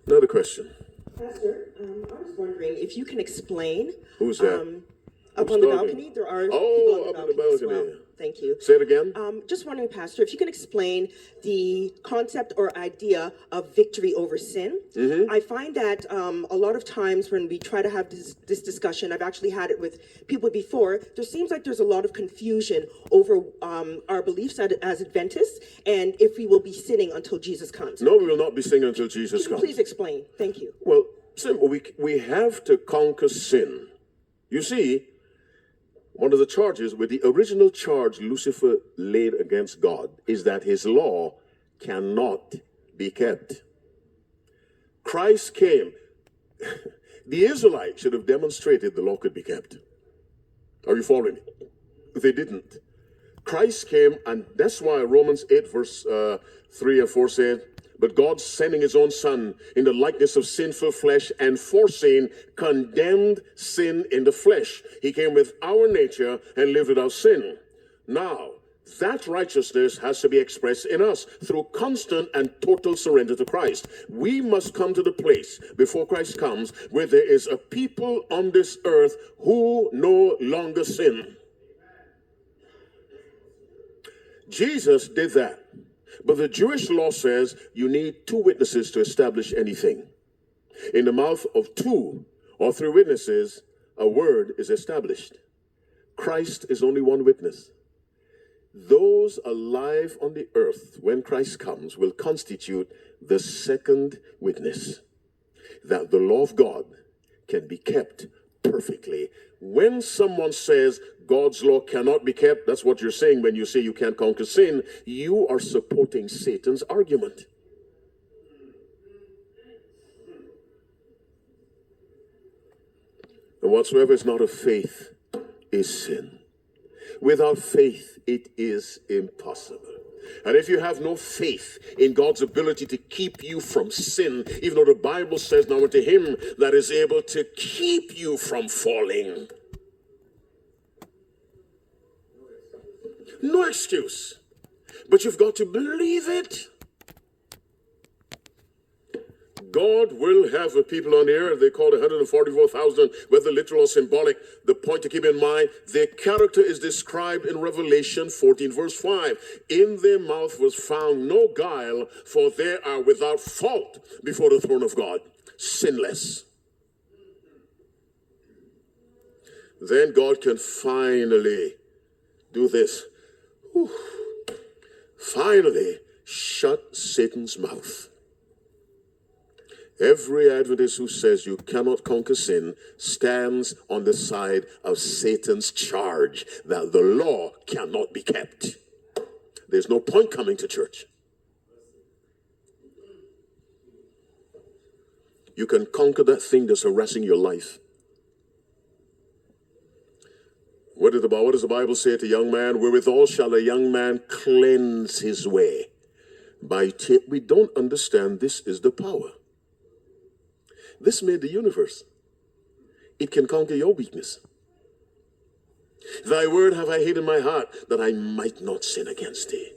Another question. Pastor, I was wondering if you can explain. Who's that? Up on the balcony, there are people on the balcony as well. Thank you. Say it again. Just wondering, Pastor, if you can explain the concept or idea of victory over sin. Mm-hmm. I find that a lot of times when we try to have this discussion, I've actually had it with people before, there seems like there's a lot of confusion over our beliefs as Adventists and if we will be sinning until Jesus comes. No, we will not be sinning until Jesus comes. Please explain. Thank you. Well, simple. We have to conquer sin. You see, one of the charges, with the original charge Lucifer laid against God, is that his law cannot be kept. Christ came. The Israelites should have demonstrated the law could be kept. Are you following me? They didn't. Christ came, and that's why Romans 8 verse 3 and 4 said, but God, sending his own Son in the likeness of sinful flesh and for sin, condemned sin in the flesh. He came with our nature and lived without sin. Now, that righteousness has to be expressed in us through constant and total surrender to Christ. We must come to the place before Christ comes where there is a people on this earth who no longer sin. Jesus did that. But the Jewish law says you need 2 witnesses to establish anything. In the mouth of 2 or 3 witnesses, a word is established. Christ is only one witness. Those alive on the earth when Christ comes will constitute the second witness that the law of God can be kept perfectly. When someone says God's law cannot be kept, that's what you're saying when you say you can't conquer sin. You are supporting Satan's argument. And whatsoever is not of faith is sin. Without faith, it is impossible. And if you have no faith in God's ability to keep you from sin, even though the Bible says now unto him that is able to keep you from falling. No excuse. But you've got to believe it. God will have a people on the earth. They called 144,000, whether literal or symbolic. The point to keep in mind, their character is described in Revelation 14 verse 5. In their mouth was found no guile, for they are without fault before the throne of God. Sinless. Then God can finally do this. Whew. Finally shut Satan's mouth. Every Adventist who says you cannot conquer sin stands on the side of Satan's charge that the law cannot be kept. There's no point coming to church. You can conquer that thing that's harassing your life. What does the Bible say to young man? Wherewithal shall a young man cleanse his way? We don't understand this is the power. This made the universe. It can conquer your weakness. Thy word have I hid in my heart, that I might not sin against thee.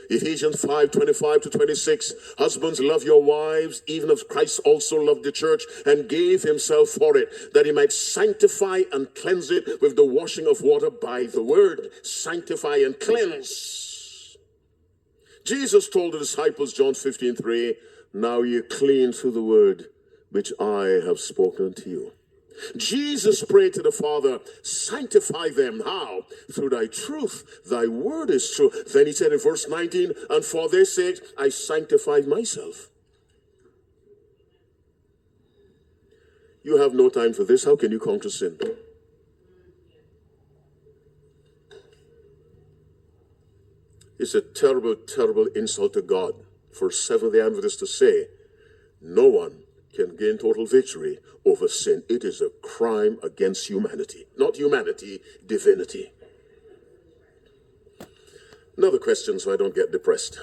Ephesians 5:25-26. Husbands, love your wives, even as Christ also loved the church and gave himself for it, that he might sanctify and cleanse it with the washing of water by the word. Sanctify and cleanse. Jesus told the disciples, John 15:3, now you're clean through the word which I have spoken unto you. Jesus prayed to the Father, sanctify them. How? Through thy truth. Thy word is true. Then he said in verse 19, and for their sake I sanctified myself. You have no time for this. How can you conquer sin? It's a terrible, terrible insult to God for Seventh-day Adventists to say, no one can gain total victory over sin. It is a crime against humanity. Not humanity, divinity. Another question so I don't get depressed.